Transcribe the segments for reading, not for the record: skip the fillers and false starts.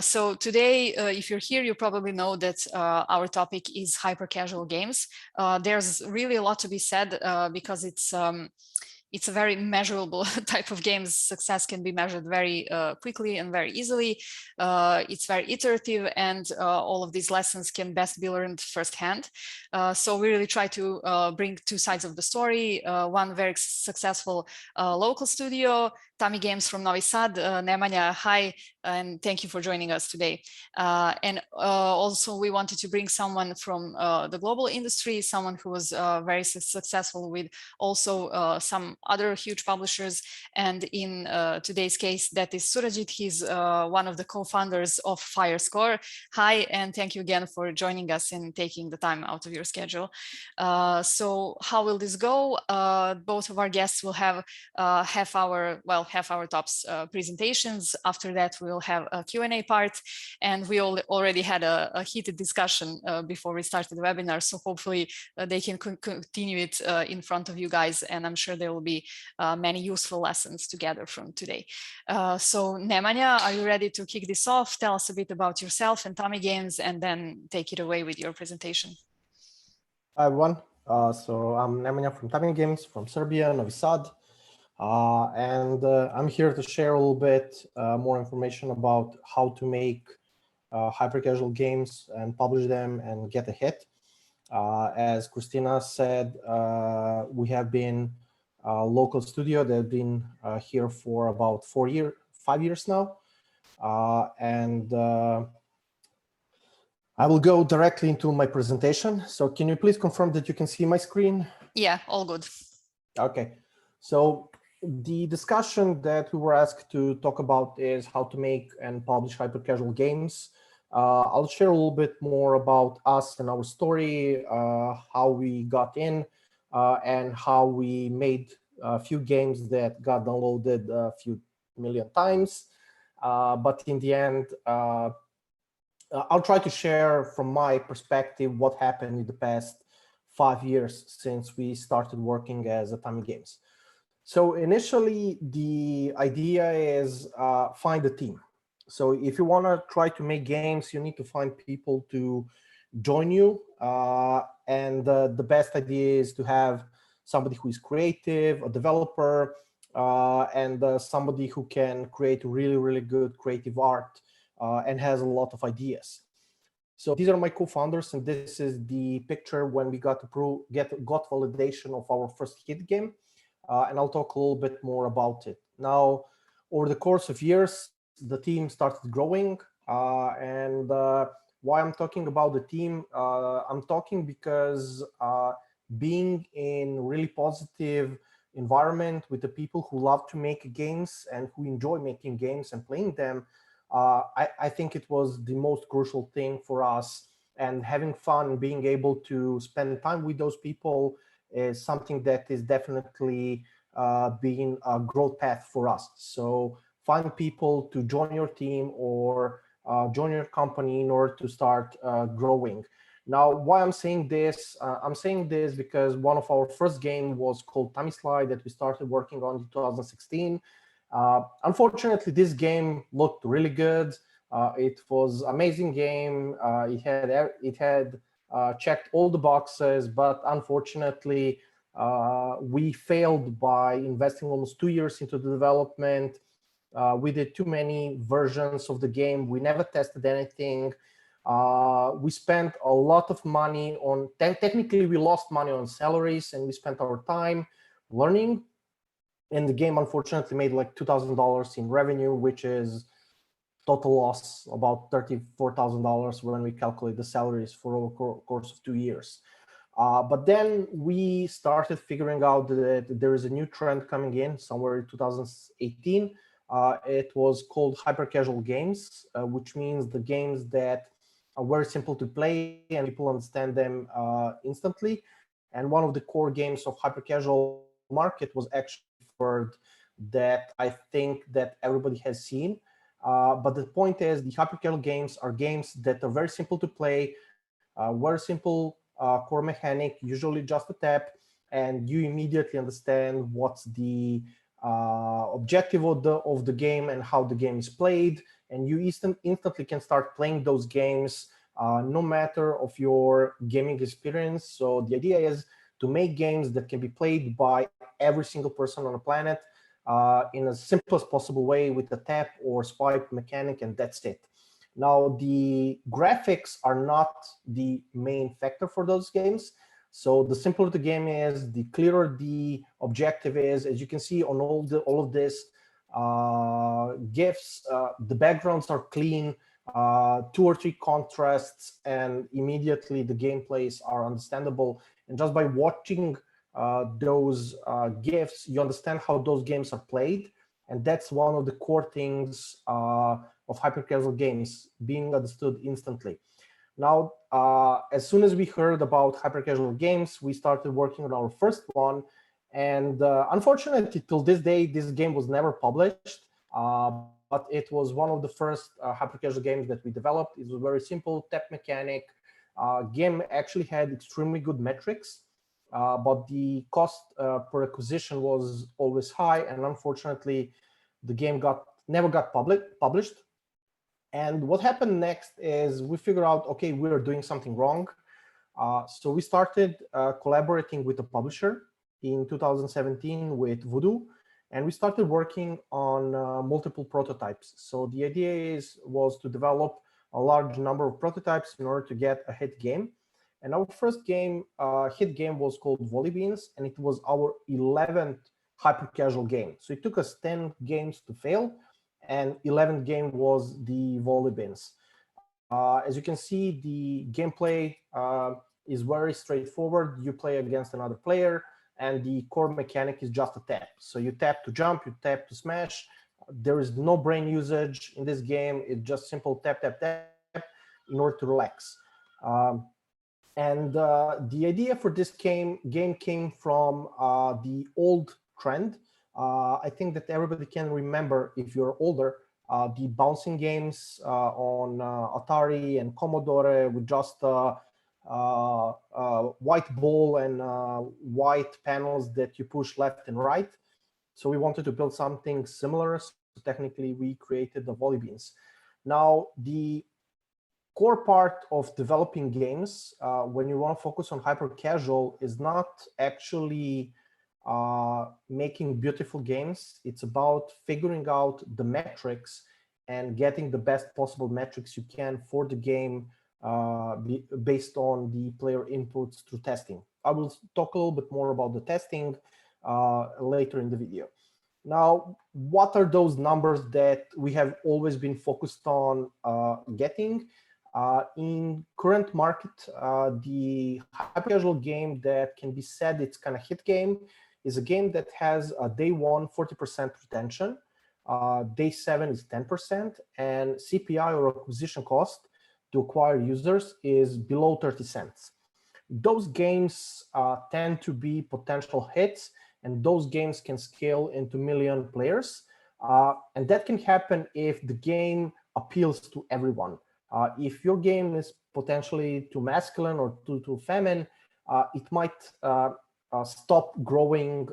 So today, if you're here, you probably know that our topic is hyper-casual games. There's really a lot to be said because it's a very measurable type of games. Success can be measured very quickly and very easily. It's very iterative, and all of these lessons can best be learned firsthand. So we really try to bring two sides of the story. One very successful local studio, Tami Games from Novi Sad. Nemanja, hi, and thank you for joining us today. And also we wanted to bring someone from the global industry, someone who was very successful with also some other huge publishers. And in today's case, that is Surajit. He's one of the co-founders of Firescore. Hi, and thank you again for joining us and taking the time out of your schedule. So how will this go? Both of our guests will have half hour tops presentations. After that, we'll have a Q&A part, and we already had a heated discussion before we started the webinar. So hopefully they can continue it in front of you guys, and I'm sure there will be many useful lessons to gather from today. So Nemanja, are you ready to kick this off? Tell us a bit about yourself and Tami Games, and then take it away with your presentation. Hi everyone. So I'm Nemanja from Tami Games from Serbia, Novi Sad. And I'm here to share a little bit more information about how to make hyper-casual games and publish them and get a hit. As Christina said, we have been a local studio that have been here for about 5 years now. I will go directly into my presentation. So can you please confirm that you can see my screen? Yeah, all good. Okay. So the discussion that we were asked to talk about is how to make and publish hyper-casual games. I'll share a little bit more about us and our story, how we got in, and how we made a few games that got downloaded a few million times. But in the end, I'll try to share from my perspective what happened in the past 5 years since we started working as a Tami Games. So initially, the idea is find a team. So if you want to try to make games, you need to find people to join you. And the best idea is to have somebody who is creative, a developer, and somebody who can create really, really good creative art and has a lot of ideas. So these are my co-founders, and this is the picture when we got validation of our first hit game. And I'll talk a little bit more about it. Now, over the course of years, the team started growing. Why I'm talking about the team, I'm talking because being in really positive environment with the people who love to make games and who enjoy making games and playing them, I think it was the most crucial thing for us. And having fun, being able to spend time with those people is something that is definitely being a growth path for us. So find people to join your team or join your company in order to start growing. Now, why I'm saying this? I'm saying this because one of our first game was called Tami Slide that we started working on in 2016. Unfortunately, this game looked really good. It was an amazing game. It had checked all the boxes, but unfortunately, we failed by investing almost 2 years into the development. We did too many versions of the game. We never tested anything. We spent a lot of money on, technically we lost money on salaries, and we spent our time learning. And the game unfortunately made like $2,000 in revenue, which is total loss about $34,000 when we calculate the salaries for over the course of 2 years. But then we started figuring out that there is a new trend coming in somewhere in 2018. It was called hyper-casual games, which means the games that are very simple to play and people understand them instantly. And one of the core games of hyper-casual market was actually that I think that everybody has seen. But the point is, the hyper-casual games are games that are very simple to play, very simple core mechanic, usually just a tap, and you immediately understand what's the objective of the game and how the game is played, and you instantly can start playing those games no matter of your gaming experience. So the idea is to make games that can be played by every single person on the planet in the simplest possible way with a tap or swipe mechanic, and that's it. Now, the graphics are not the main factor for those games. So the simpler the game is, the clearer the objective is. As you can see on all of this GIFs, the backgrounds are clean, 2 or 3 contrasts, and immediately the gameplays are understandable. And just by watching those GIFs, you understand how those games are played. And that's one of the core things of hyper-casual games, being understood instantly. Now, as soon as we heard about hyper-casual games, we started working on our first one. And unfortunately, till this day, this game was never published. But it was one of the first hyper-casual games that we developed. It was very simple, tap mechanic. Game actually had extremely good metrics, but the cost per acquisition was always high. And unfortunately, the game never got published. And what happened next is we figured out, okay, we are doing something wrong. So we started collaborating with a publisher in 2017 with Voodoo, and we started working on multiple prototypes. So the idea was to develop a large number of prototypes in order to get a hit game. And our first game, hit game, was called Volley Beans, and it was our 11th hyper-casual game. So it took us 10 games to fail, and 11th game was the Volley Beans. As you can see, the gameplay is very straightforward. You play against another player, and the core mechanic is just a tap. So you tap to jump, you tap to smash. There is no brain usage in this game. It's just simple tap, tap, tap in order to relax. And the idea for this game came from the old trend. I think that everybody can remember, if you're older, the bouncing games on Atari and Commodore with just white ball and white panels that you push left and right. So we wanted to build something similar. So technically, we created the Volley Beans. Now, the core part of developing games, when you want to focus on hyper casual, is not actually making beautiful games. It's about figuring out the metrics and getting the best possible metrics you can for the game based on the player inputs through testing. I will talk a little bit more about the testing later in the video. Now, what are those numbers that we have always been focused on getting? In current market, the hyper-casual game that can be said it's kind of hit game is a game that has a day 1 40% retention, day 7 is 10%, and CPI, or acquisition cost, to acquire users is below 30 cents. Those games tend to be potential hits, and those games can scale into million players. And that can happen if the game appeals to everyone. If your game is potentially too masculine or too feminine, it might stop growing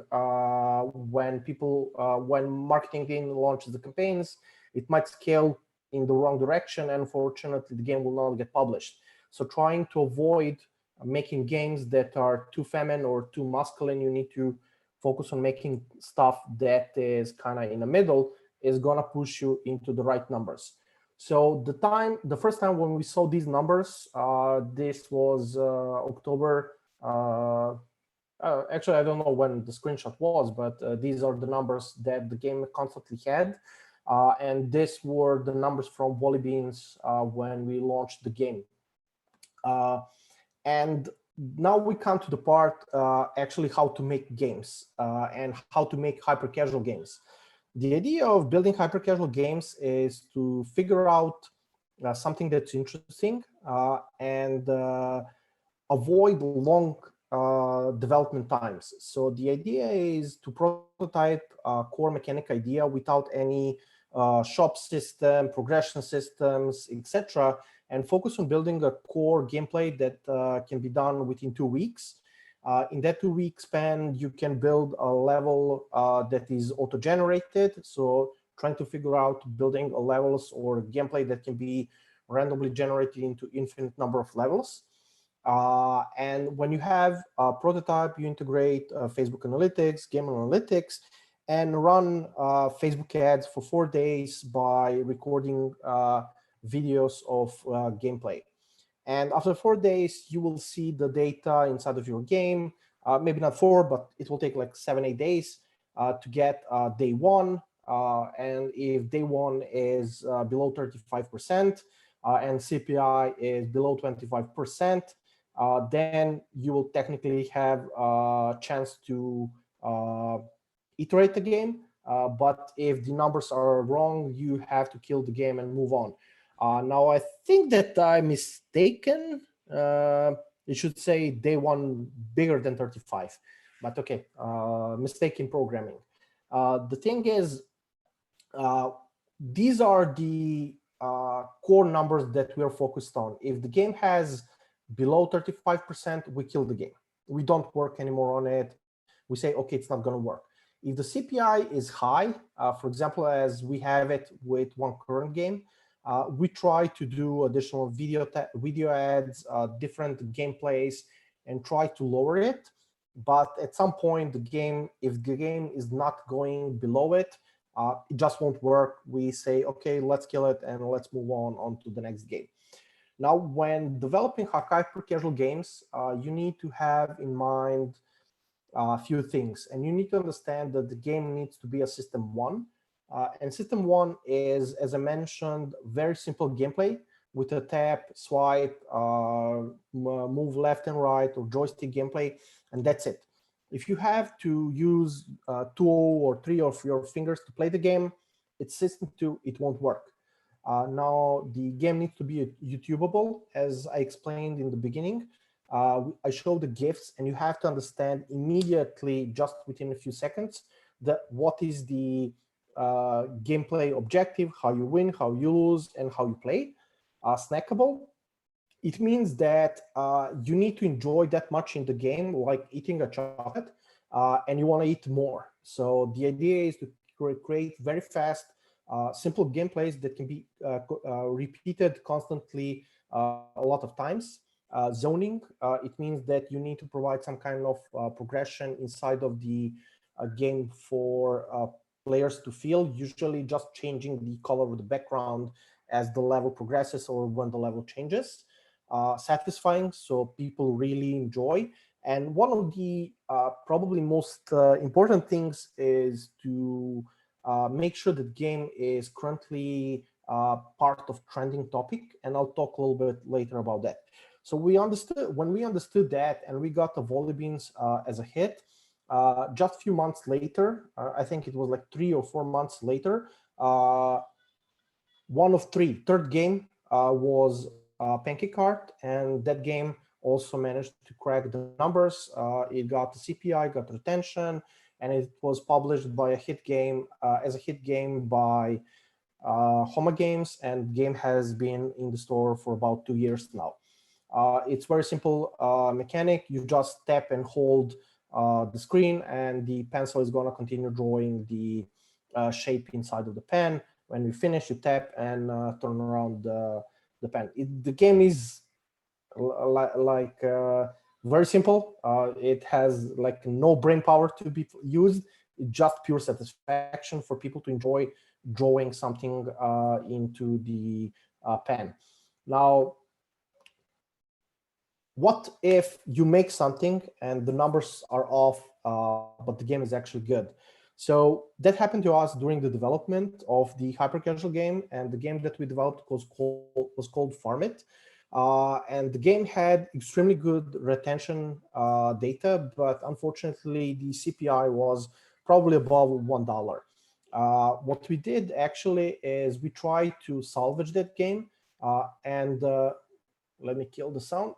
when marketing team launches the campaigns. It might scale in the wrong direction, and unfortunately, the game will not get published. So trying to avoid making games that are too feminine or too masculine, you need to focus on making stuff that is kind of in the middle, is gonna push you into the right numbers. So the first time when we saw these numbers, this was October. Actually, I don't know when the screenshot was, but these are the numbers that the game constantly had. And these were the numbers from Volley Beans when we launched the game. And now we come to the part actually how to make games and how to make hyper-casual games. The idea of building hyper-casual games is to figure out something that's interesting and avoid long development times. So the idea is to prototype a core mechanic idea without any shop system, progression systems, etc., and focus on building a core gameplay that can be done within 2 weeks. In that 2-week span, you can build a level that is auto-generated. So trying to figure out building levels or gameplay that can be randomly generated into infinite number of levels. And when you have a prototype, you integrate Facebook Analytics, Game Analytics, and run Facebook ads for 4 days by recording videos of gameplay. And after 4 days, you will see the data inside of your game. Maybe not 4, but it will take like 7, 8 days to get day 1. And if day 1 is below 35% and CPI is below 25%, then you will technically have a chance to iterate the game. But if the numbers are wrong, you have to kill the game and move on. Now, I think that I'm mistaken. It should say day 1 bigger than 35. But okay, mistake in programming. The thing is, these are the core numbers that we're focused on. If the game has below 35%, we kill the game. We don't work anymore on it. We say, okay, it's not going to work. If the CPI is high, for example, as we have it with one current game, we try to do additional video ads, different gameplays, and try to lower it. But at some point, if the game is not going below it, it just won't work. We say, okay, let's kill it and let's move on to the next game. Now, when developing hyper-casual games, you need to have in mind a few things. And you need to understand that the game needs to be a system 1. And system 1 is, as I mentioned, very simple gameplay with a tap, swipe, move left and right, or joystick gameplay, and that's it. If you have to use 2 or 3 of your fingers to play the game, it's system 2, it won't work. Now, the game needs to be YouTubeable, as I explained in the beginning. I show the GIFs, and you have to understand immediately, just within a few seconds, that what is the gameplay objective, how you win, how you lose, and how you play. Snackable, it means that you need to enjoy that much in the game, like eating a chocolate, and you want to eat more. So the idea is to create very fast, simple gameplays that can be repeated constantly a lot of times. Zoning, it means that you need to provide some kind of progression inside of the game for players to feel, usually just changing the color of the background as the level progresses or when the level changes. Satisfying, so people really enjoy. And one of the probably most important things is to make sure that game is currently part of trending topic, and I'll talk a little bit later about that. So when we understood that, and we got the volley beans as a hit, just a few months later, I think it was like 3 or 4 months later, one of 3, third game was Pancake Cart, and that game also managed to crack the numbers. It got the CPI, got retention, and it was published by a hit game as a hit game by Homa Games, and game has been in the store for about 2 years now. It's very simple mechanic. You just tap and hold the screen, and the pencil is going to continue drawing the shape inside of the pen. When you finish, you tap and turn around the pen. The game is like very simple. It has like no brain power to be used. It's just pure satisfaction for people to enjoy drawing something into the pen. Now, what if you make something and the numbers are off, but the game is actually good? So that happened to us during the development of the hyper-casual game, and the game that we developed was called Farm It. And the game had extremely good retention data, but unfortunately the CPI was probably above $1. What we did actually is we tried to salvage that game, and let me kill the sound.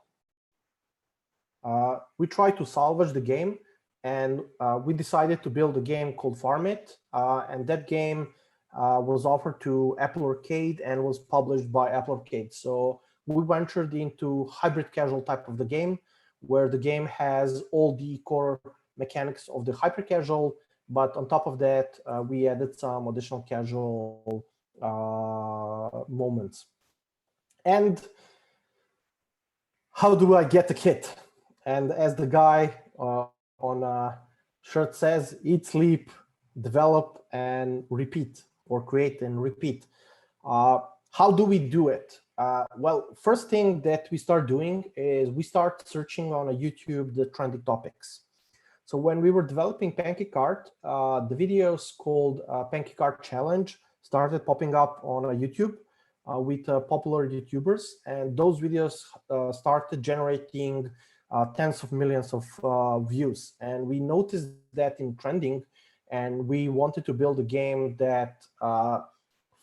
We tried to salvage the game, and we decided to build a game called Farm It, and that game was offered to Apple Arcade and was published by Apple Arcade. So we ventured into hybrid casual type of the game, where the game has all the core mechanics of the hyper casual, but on top of that, we added some additional casual moments. And how do I get a kit? And as the guy on a shirt says, eat, sleep, develop, and repeat, or create and repeat. How do we do it? Well, first thing that we start doing is we start searching on a YouTube the trending topics. So when we were developing Pancake Art, the videos called Pancake Art Challenge started popping up on YouTube with popular YouTubers, and those videos started generating tens of millions of views. And we noticed that in trending, and we wanted to build a game that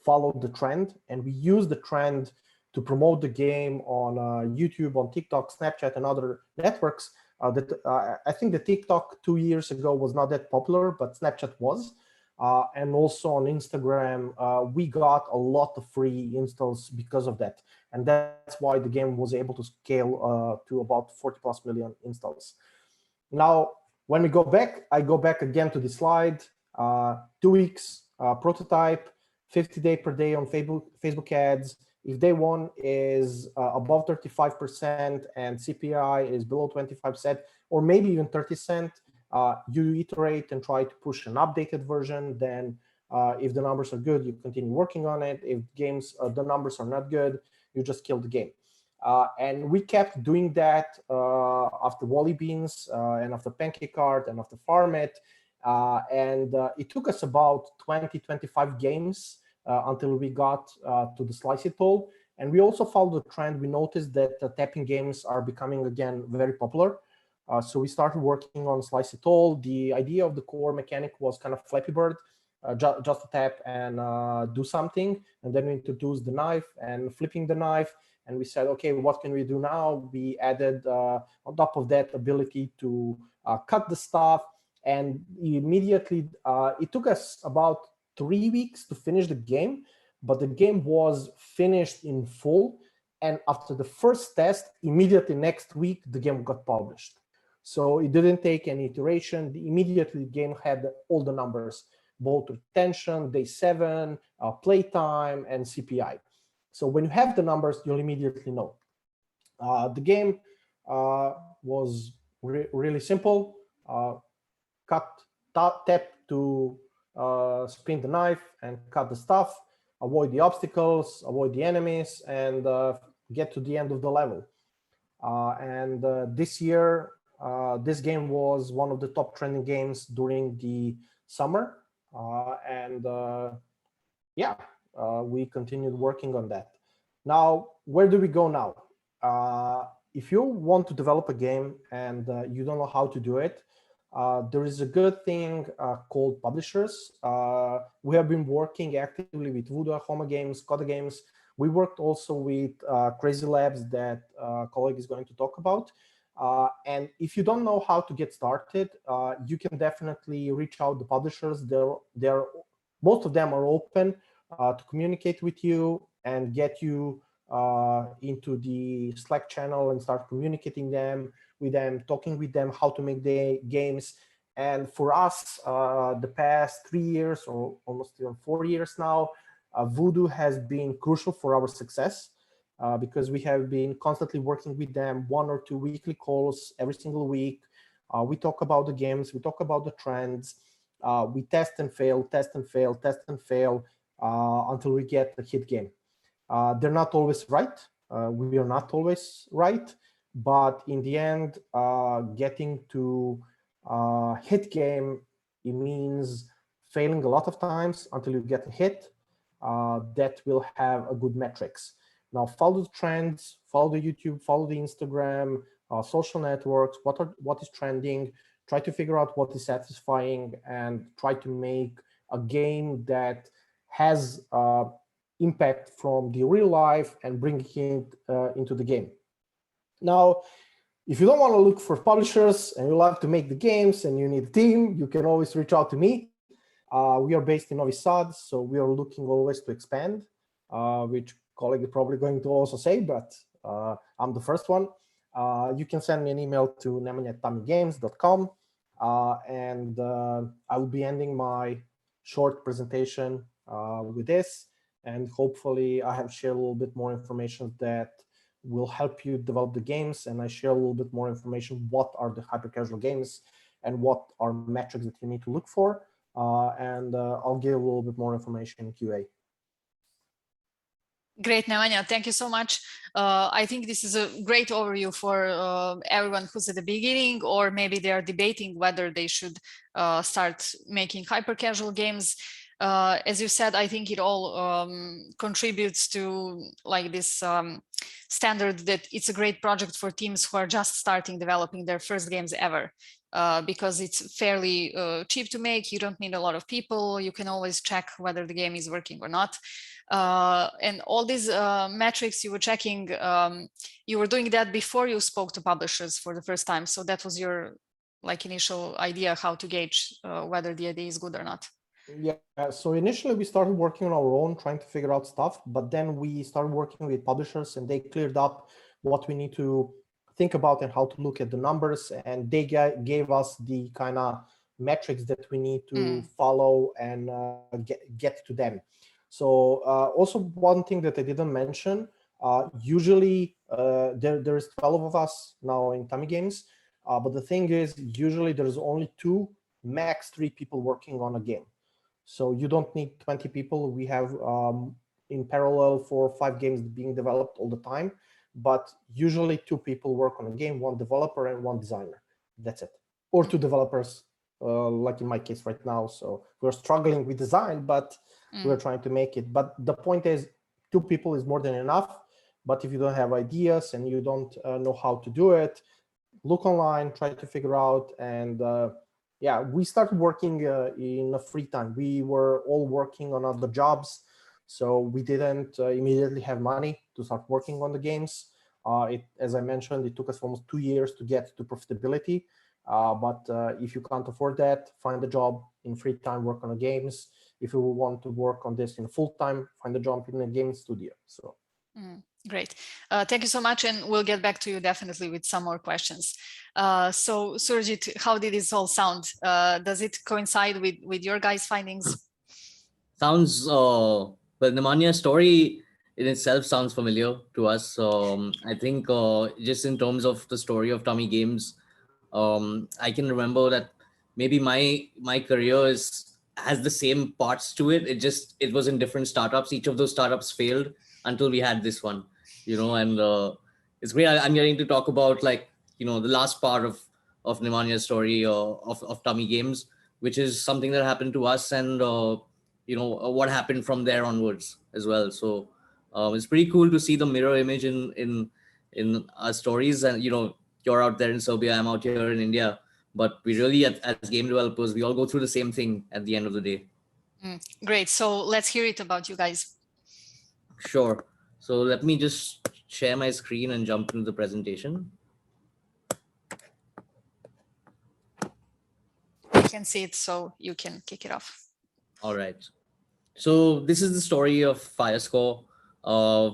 followed the trend, and we used the trend to promote the game on YouTube, on TikTok, Snapchat, and other networks. I think the TikTok 2 years ago was not that popular, but Snapchat was. And also on Instagram, we got a lot of free installs because of that. And that's why the game was able to scale to about 40+ million installs. Now, when we go back, I go back again to the slide, 2 weeks, prototype, 50 days per day on Facebook ads. If day one is above 35% and CPI is below 25%, or maybe even 30%, you iterate and try to push an updated version. Then if the numbers are good, you continue working on it. If the numbers are not good, you just kill the game. And we kept doing that after Wally Beans and after Pancake Art and after Farm It. And it took us about 20-25 games until we got to the Slice It All. And we also followed the trend. We noticed that tapping games are becoming, again, very popular. So we started working on Slice It All. The idea of the core mechanic was kind of Flappy Bird, just to tap and do something. And then we introduced the knife and flipping the knife. And we said, okay, what can we do now? We added, on top of that, ability to cut the stuff. And immediately, it took us about 3 weeks to finish the game, but the game was finished in full. And after the first test, immediately next week, the game got published. So it didn't take any iteration. Immediately, the game had all the numbers, both retention, day 7, playtime, and CPI. So when you have the numbers, you'll immediately know. The game was really simple. Tap to spin the knife and cut the stuff, avoid the obstacles, avoid the enemies, and get to the end of the level. And this year, this game was one of the top trending games during the summer. We continued working on that. Now, where do we go now? If you want to develop a game and you don't know how to do it, there is a good thing called publishers. We have been working actively with Voodoo, Homa games, Coda games. We worked also with CrazyLabs that a colleague is going to talk about. And if you don't know how to get started, you can definitely reach out to publishers. Most of them are open to communicate with you and get you into the Slack channel and start communicating with them, talking with them how to make the games. And for us, the past 3 years or almost even 4 years now, Voodoo has been crucial for our success because we have been constantly working with them, 1 or 2 weekly calls every single week. We talk about the games, we talk about the trends, we test and fail, test and fail, test and fail until we get a hit game. They're not always right. We are not always right. But in the end, getting to hit game, it means failing a lot of times until you get a hit that will have a good metrics. Now, follow the trends, follow the YouTube, follow the Instagram, social networks, what is trending, try to figure out what is satisfying, and try to make a game that has impact from the real life and bring it into the game. Now, if you don't want to look for publishers and you love to make the games and you need a team, you can always reach out to me. We are based in Novi Sad, so we are looking always to expand, which colleague is probably going to also say, but I'm the first one. you can send me an email to nemanja@tamigames.com, and I will be ending my short presentation with this, and hopefully I have shared a little bit more information that will help you develop the games, and I share a little bit more information what are the hyper-casual games and what are metrics that you need to look for, and I'll give a little bit more information in QA. Great, Nemanja, thank you so much. I think this is a great overview for everyone who's at the beginning, or maybe they are debating whether they should start making hyper-casual games. As you said, I think it all contributes to like this standard that it's a great project for teams who are just starting developing their first games ever. Because it's fairly cheap to make, you don't need a lot of people, you can always check whether the game is working or not. And all these metrics you were checking, you were doing that before you spoke to publishers for the first time. So that was your like initial idea how to gauge whether the idea is good or not. Yeah, so initially we started working on our own, trying to figure out stuff, but then we started working with publishers and they cleared up what we need to think about and how to look at the numbers, and they gave us the kind of metrics that we need to follow and get to them. So also one thing that I didn't mention, usually there's 12 of us now in Tummy Games, but the thing is usually there's only 2, max 3 people working on a game. So you don't need 20 people. We have in parallel 4 or 5 games being developed all the time, but usually 2 people work on a game, 1 developer and 1 designer. That's it. Or 2 developers, like in my case right now. So we're struggling with design, but we're trying to make it. But the point is 2 people is more than enough. But if you don't have ideas and you don't know how to do it, look online, try to figure out. And yeah, we started working in a free time. We were all working on other jobs, so we didn't immediately have money to start working on the games. As I mentioned, it took us almost 2 years to get to profitability. But if you can't afford that, find a job in free time, work on the games. If you want to work on this in full time, find a job in a game studio. So. Great. Thank you so much. And we'll get back to you definitely with some more questions. So Surjit, how did this all sound? Does it coincide with your guys' findings? Sounds, well, Nemanja's story in itself sounds familiar to us. I think just in terms of the story of Tommy Games, I can remember that maybe my career has the same parts to it. It was in different startups. Each of those startups failed until we had this one, and it's great. I'm getting to talk about the last part of Nemanja's story of Tommy Games, which is something that happened to us, and what happened from there onwards as well. So it's pretty cool to see the mirror image in our stories. And you're out there in Serbia, I'm out here in India, but we really, as game developers, we all go through the same thing at the end of the day. Great. So let's hear it about you guys. Sure. So let me just share my screen and jump into the presentation. I can see it, so you can kick it off. All right. So this is the story of Firescore.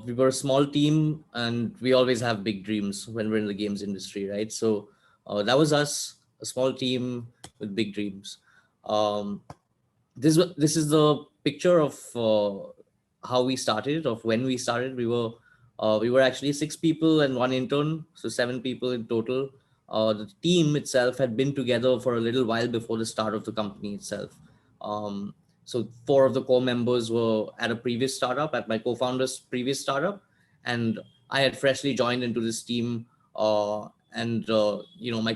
We were a small team, and we always have big dreams when we're in the games industry, right? So that was us, a small team with big dreams. This is the picture of how we started, of when we started. We were actually 6 people and 1 intern, so 7 people in total. The team itself had been together for a little while before the start of the company itself. So 4 of the core members were at a previous startup, at my co-founder's previous startup, and I had freshly joined into this team. My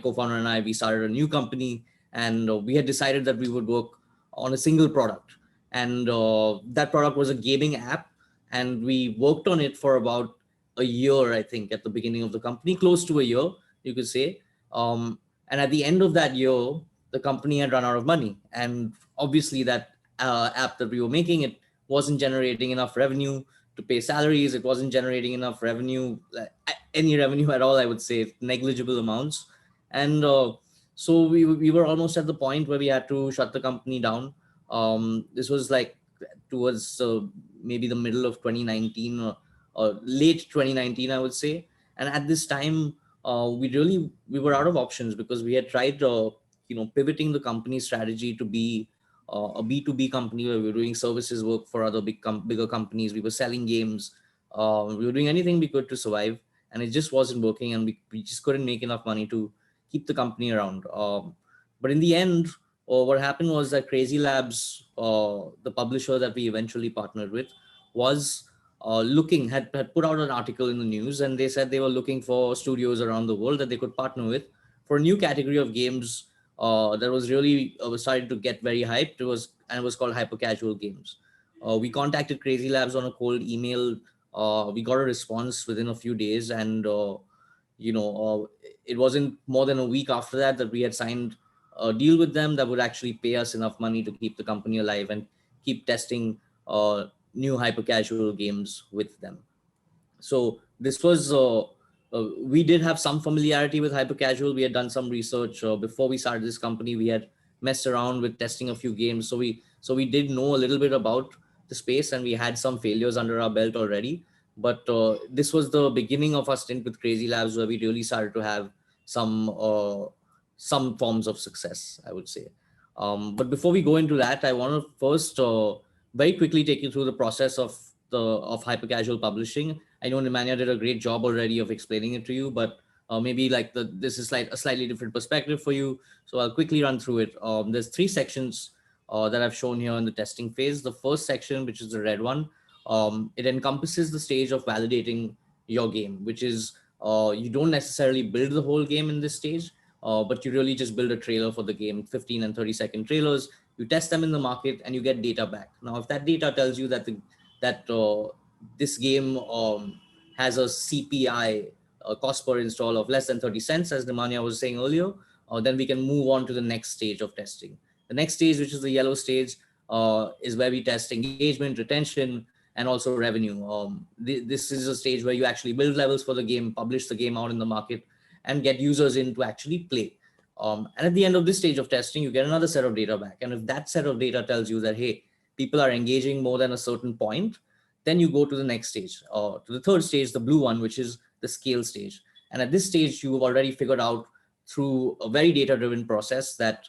co-founder and I, we started a new company, and we had decided that we would work on a single product. And that product was a gaming app, and we worked on it for about a year, I think, at the beginning of the company, close to a year, you could say. And at the end of that year, the company had run out of money. And obviously that app that we were making, it wasn't generating enough revenue to pay salaries. It wasn't generating enough revenue, any revenue at all, I would say, negligible amounts. And so we were almost at the point where we had to shut the company down. This was like towards maybe the middle of 2019 or late 2019, I would say. And at this time, we were out of options because we had tried, pivoting the company strategy to be a B2B company where we were doing services work for other bigger companies. We were selling games. We were doing anything we could to survive, and it just wasn't working, and we just couldn't make enough money to keep the company around. But in the end, what happened was that CrazyLabs, the publisher that we eventually partnered with, was had put out an article in the news, and they said they were looking for studios around the world that they could partner with for a new category of games that was really starting to get very hyped. It was called hypercasual games. We contacted CrazyLabs on a cold email. We got a response within a few days, and it wasn't more than a week after that we had signed a deal with them that would actually pay us enough money to keep the company alive and keep testing new hyper casual games with them. So this was we did have some familiarity with hyper casual. We had done some research before we started this company. We had messed around with testing a few games, so we did know a little bit about the space, and we had some failures under our belt already. But this was the beginning of our stint with CrazyLabs, where we really started to have some forms of success, I would say. But before we go into that, I want to first very quickly take you through the process of hyper casual publishing. I know Nemanja did a great job already of explaining it to you, but maybe this is a slightly different perspective for you. So I'll quickly run through it. There's 3 sections that I've shown here in the testing phase. The first section, which is the red one, it encompasses the stage of validating your game, which is you don't necessarily build the whole game in this stage, but you really just build a trailer for the game, 15 and 30-second trailers. You test them in the market and you get data back. Now, if that data tells you that this game has a CPI, cost per install, of less than 30 cents, as Nemanja was saying earlier, then we can move on to the next stage of testing. The next stage, which is the yellow stage, is where we test engagement, retention, and also revenue. This is a stage where you actually build levels for the game, publish the game out in the market, and get users in to actually play. And at the end of this stage of testing, you get another set of data back. And if that set of data tells you that, hey, people are engaging more than a certain point, then you go to the next stage, to the third stage, the blue one, which is the scale stage. And at this stage, you've already figured out through a very data-driven process that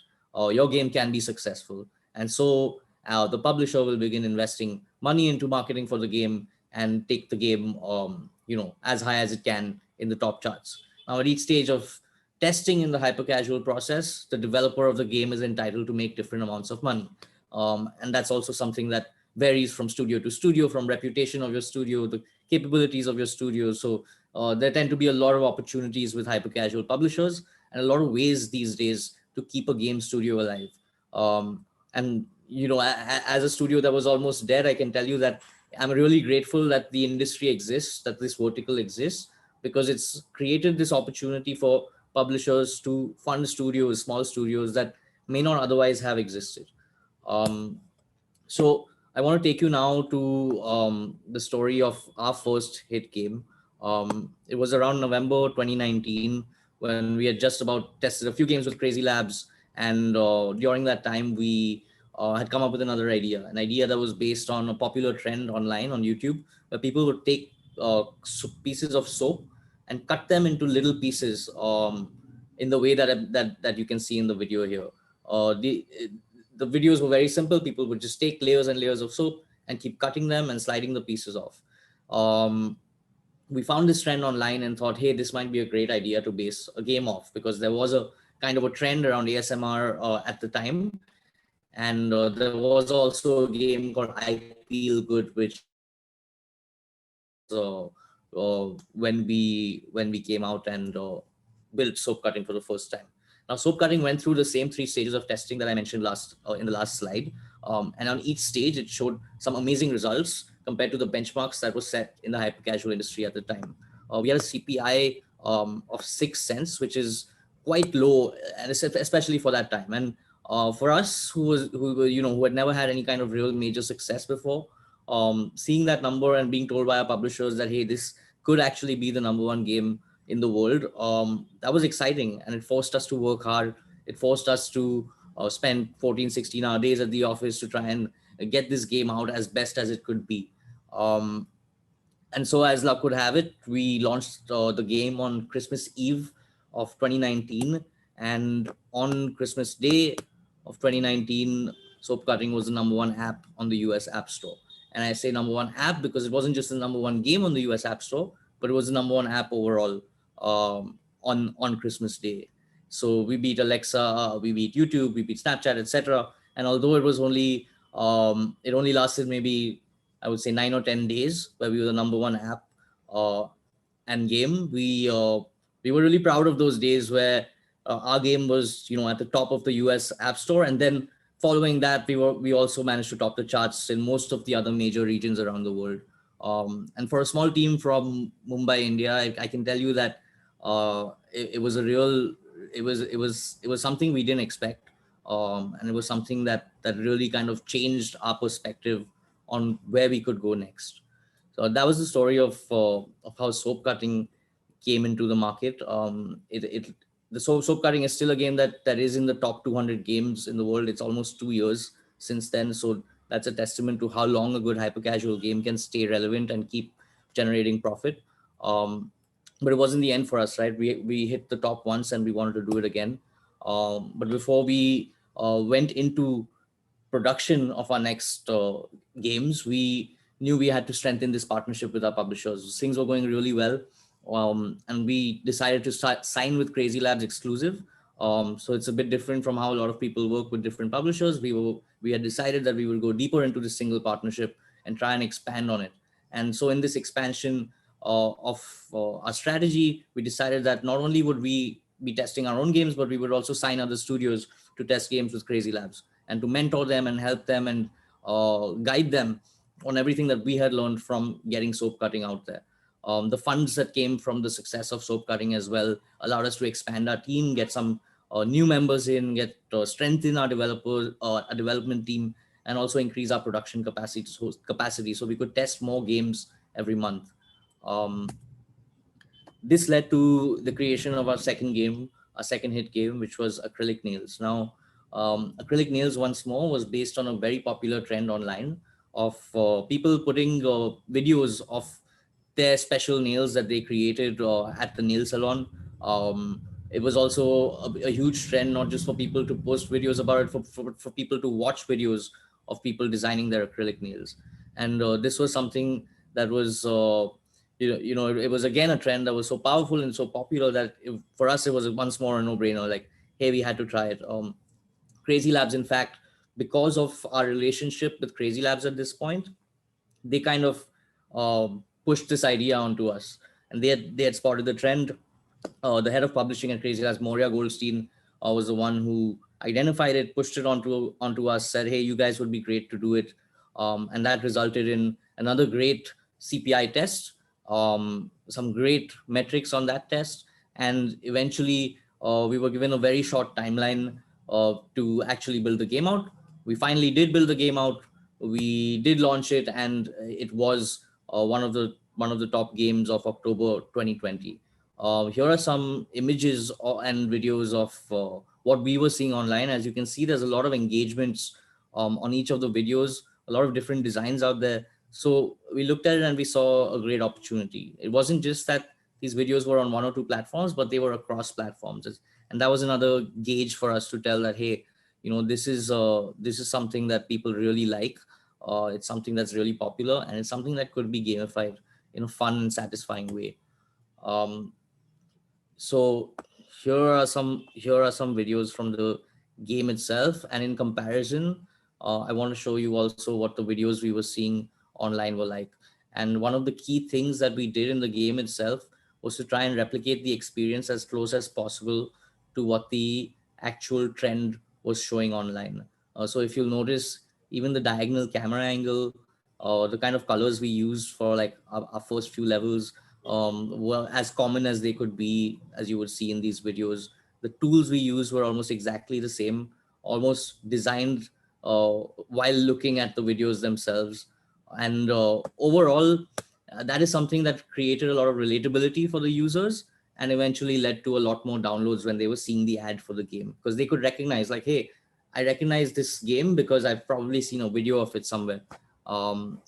your game can be successful. And so the publisher will begin investing money into marketing for the game and take the game, as high as it can in the top charts. Now, at each stage of testing in the hyper-casual process, the developer of the game is entitled to make different amounts of money. And that's also something that varies from studio to studio, from reputation of your studio, the capabilities of your studio. So there tend to be a lot of opportunities with hyper-casual publishers and a lot of ways these days to keep a game studio alive. And as a studio that was almost dead, I can tell you that I'm really grateful that the industry exists, that this vertical exists, because it's created this opportunity for publishers to fund studios, small studios that may not otherwise have existed. So I want to take you now to the story of our first hit game. It was around November 2019 when we had just about tested a few games with CrazyLabs. And during that time, we had come up with another idea, an idea that was based on a popular trend online on YouTube, where people would take pieces of soap and cut them into little pieces in the way that you can see in the video here. The videos were very simple. People would just take layers and layers of soap and keep cutting them and sliding the pieces off. We found this trend online and thought, hey, this might be a great idea to base a game off, because there was a kind of a trend around ASMR at the time. And there was also a game called I Feel Good, which when we came out and built soap cutting for the first time. Now, soap cutting went through the same 3 stages of testing that I mentioned in the last slide. And on each stage, it showed some amazing results compared to the benchmarks that were set in the hyper-casual industry at the time. We had a CPI of 6 cents, which is quite low, and especially for that time. And for us, who had never had any kind of real major success before, seeing that number and being told by our publishers that, hey, this could actually be the #1 game in the world, that was exciting, and it forced us to work hard. It forced us to spend 14, 16-hour days at the office to try and get this game out as best as it could be. And so as luck would have it, we launched the game on Christmas Eve of 2019. And on Christmas Day of 2019, Soap Cutting was the #1 app on the US App Store. And I say #1 app because it wasn't just the #1 game on the US App Store, but it was the #1 app overall on Christmas Day. So we beat Alexa, we beat YouTube, we beat Snapchat, etc. And although it only lasted maybe, I would say, 9 or 10 days, where we were the #1 app uh, and game. We were really proud of those days where our game was, at the top of the US App Store, and then following that, we also managed to top the charts in most of the other major regions around the world. And for a small team from Mumbai, India, I can tell you that it was a real, it was something we didn't expect, and it was something that really kind of changed our perspective on where we could go next. So that was the story of how soap cutting came into the market. The soap cutting is still a game that is in the top 200 games in the world. It's almost 2 years since then. So that's a testament to how long a good hyper casual game can stay relevant and keep generating profit. But it wasn't the end for us, right? We hit the top once and we wanted to do it again. But before we went into production of our next games, we knew we had to strengthen this partnership with our publishers. Things were going really well, and we decided to sign with CrazyLabs exclusive. So it's a bit different from how a lot of people work with different publishers. We had decided that we would go deeper into this single partnership and try and expand on it. And so in this expansion of our strategy, we decided that not only would we be testing our own games, but we would also sign other studios to test games with CrazyLabs and to mentor them and help them and guide them on everything that we had learned from getting soap cutting out there. The funds that came from the success of soap cutting as well allowed us to expand our team, get some new members in, get strengthen our development team, and also increase our production capacity so we could test more games every month. This led to the creation of our second game, a second hit game, which was Acrylic Nails. Now, Acrylic Nails, once more, was based on a very popular trend online of people putting videos of their special nails that they created at the nail salon. It was also a huge trend, not just for people to post videos about it, for people to watch videos of people designing their acrylic nails. And this was something that was it was again a trend that was so powerful and so popular that for us it was once more a no-brainer, like, hey, we had to try it. CrazyLabs, in fact, because of our relationship with CrazyLabs at this point, they kind of pushed this idea onto us, and they had spotted the trend. The head of publishing at CrazyLabs, Moria Goldstein, was the one who identified it, pushed it onto us, said, hey, you guys would be great to do it. And that resulted in another great CPI test, some great metrics on that test. And eventually we were given a very short timeline to actually build the game out. We finally did build the game out. We did launch it, and it was one of the top games of October 2020. Here are some images and videos of what we were seeing online. As you can see, there's a lot of engagements on each of the videos, a lot of different designs out there. So we looked at it and we saw a great opportunity. It wasn't just that these videos were on 1 or 2 platforms, but they were across platforms. And that was another gauge for us to tell that, hey, this is something that people really like. It's something that's really popular, and it's something that could be gamified in a fun and satisfying way. So here are some videos from the game itself, and in comparison, I want to show you also what the videos we were seeing online were like. And one of the key things that we did in the game itself was to try and replicate the experience as close as possible to what the actual trend was showing online. So if you'll notice, even the diagonal camera angle, the kind of colors we used for like our first few levels were as common as they could be, as you would see in these videos. The tools we used were almost exactly the same, almost designed while looking at the videos themselves. And overall, that is something that created a lot of relatability for the users and eventually led to a lot more downloads when they were seeing the ad for the game, because they could recognize, like, hey, I recognize this game because I've probably seen a video of it somewhere. And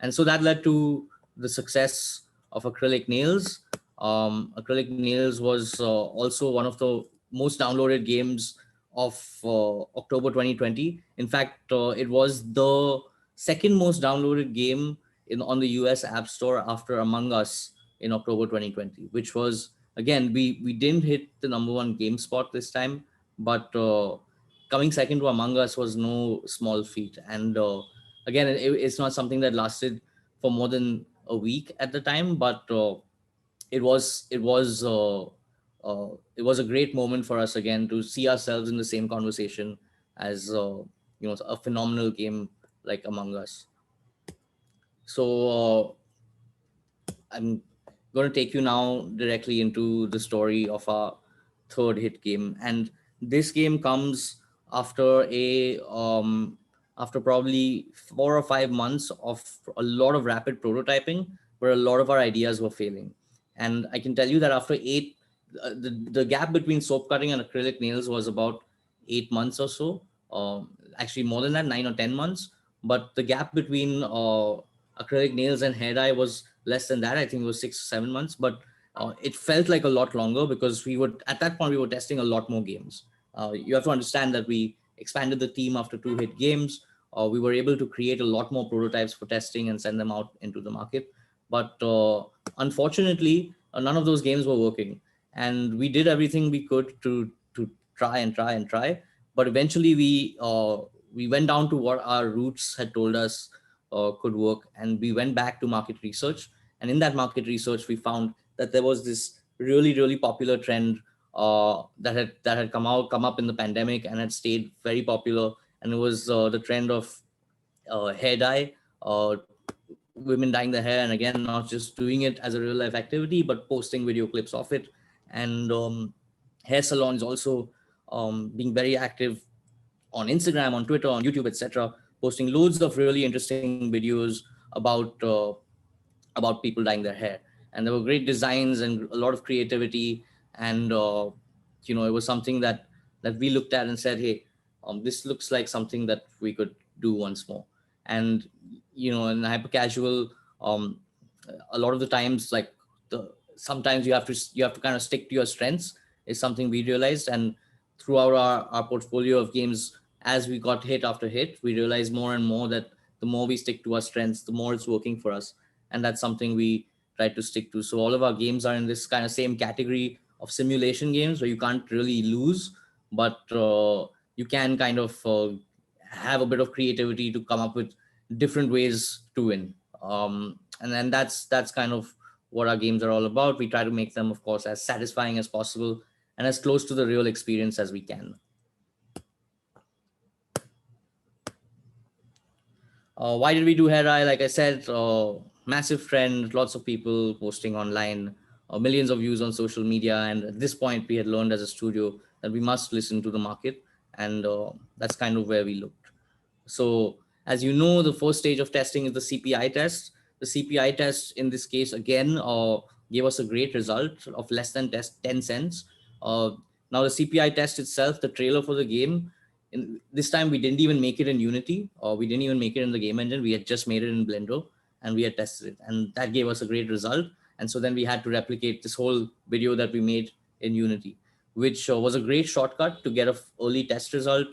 so that led to the success of Acrylic Nails. Acrylic Nails was also one of the most downloaded games of October 2020. In fact, it was the second most downloaded game on the US App Store after Among Us in October 2020, which was, again, we didn't hit the #1 game spot this time, but coming second to Among Us was no small feat. And again, it's not something that lasted for more than a week at the time, but it was it was uh, it was a great moment for us again to see ourselves in the same conversation as a phenomenal game like Among Us. So I'm going to take you now directly into the story of our third hit game, and this game comes after after probably 4 or 5 months of a lot of rapid prototyping, where a lot of our ideas were failing. And I can tell you that after the gap between soap cutting and acrylic nails was about 8 months or so. Actually, more than that, 9 or 10 months. But the gap between acrylic nails and hair dye was less than that. I think it was 6 or 7 months, but it felt like a lot longer because at that point we were testing a lot more games. You have to understand that we expanded the team after 2 hit games. We were able to create a lot more prototypes for testing and send them out into the market. But unfortunately, none of those games were working, and we did everything we could to try and try and try. But eventually, we went down to what our roots had told us could work, and we went back to market research. And in that market research, we found that there was this really popular trend that had come up in the pandemic and had stayed very popular, and it was the trend of hair dye, uh, women dyeing their hair, and again, not just doing it as a real life activity, but posting video clips of it. And hair salons also being very active on Instagram, on Twitter, on YouTube, etc., posting loads of really interesting videos about about people dyeing their hair. And there were great designs and a lot of creativity. And it was something that we looked at and said, hey, this looks like something that we could do once more. And in hyper casual, um, a lot of the times, like sometimes you have to kind of stick to your strengths, is something we realized. And throughout our portfolio of games, as we got hit after hit, we realized more and more that the more we stick to our strengths, the more it's working for us. And that's something we try to stick to. So all of our games are in this kind of same category of simulation games where you can't really lose, but you can kind of have a bit of creativity to come up with different ways to win. And then that's kind of what our games are all about. We try to make them, of course, as satisfying as possible and as close to the real experience as we can. Why did we do hair dye? Like I said, massive trend, lots of people posting online, millions of views on social media. And at this point, we had learned as a studio that we must listen to the market. And that's kind of where we looked. So as you know, the first stage of testing is the CPI test. The CPI test in this case, again, gave us a great result of less than 10 cents. Now the CPI test itself, the trailer for the game, this time we didn't even make it in Unity, or we didn't even make it in the game engine. We had just made it in Blender and we had tested it, and that gave us a great result. And so then we had to replicate this whole video that we made in Unity, which was a great shortcut to get an early test result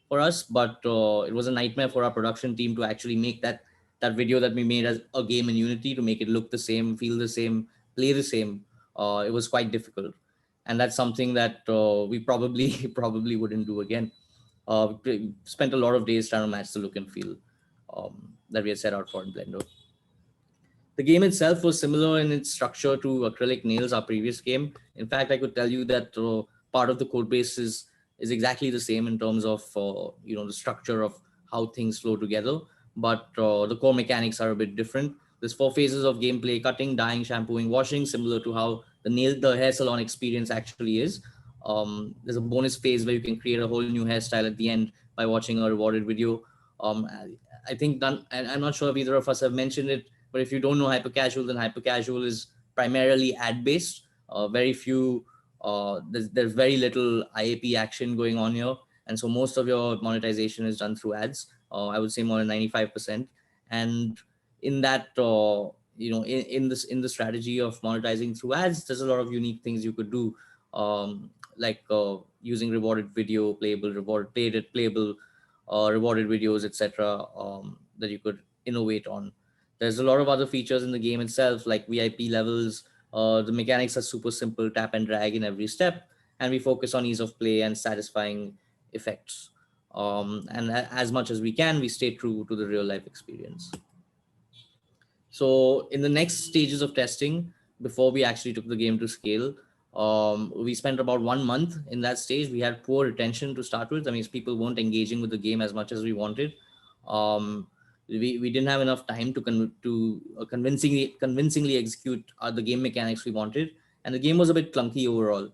for us. But it was a nightmare for our production team to actually make that video that we made as a game in Unity, to make it look the same, feel the same, play the same. It was quite difficult, and that's something that we probably wouldn't do again. We spent a lot of days trying to match the look and feel that we had set out for in Blender. The game itself was similar in its structure to Acrylic Nails, our previous game. In fact, I could tell you that part of the code base is exactly the same in terms of the structure of how things flow together, but the core mechanics are a bit different. There's 4 phases of gameplay: cutting, dyeing, shampooing, washing, similar to how the hair salon experience actually is. There's a bonus phase where you can create a whole new hairstyle at the end by watching a rewarded video. I think I'm not sure if either of us have mentioned it, but if you don't know hypercasual, then hypercasual is primarily ad-based. Very few, there's very little IAP action going on here. And so most of your monetization is done through ads. I would say more than 95%. And in that in the strategy of monetizing through ads, there's a lot of unique things you could do, like using rewarded video playable, playable, rewarded videos, etc., that you could innovate on. There's a lot of other features in the game itself, like VIP levels. The mechanics are super simple, tap and drag in every step, and we focus on ease of play and satisfying effects. And as much as we can, we stay true to the real life experience. So in the next stages of testing, before we actually took the game to scale, we spent about 1 month in that stage. We had poor retention to start with. I mean, people weren't engaging with the game as much as we wanted. We didn't have enough time to convincingly execute the game mechanics we wanted, and the game was a bit clunky overall.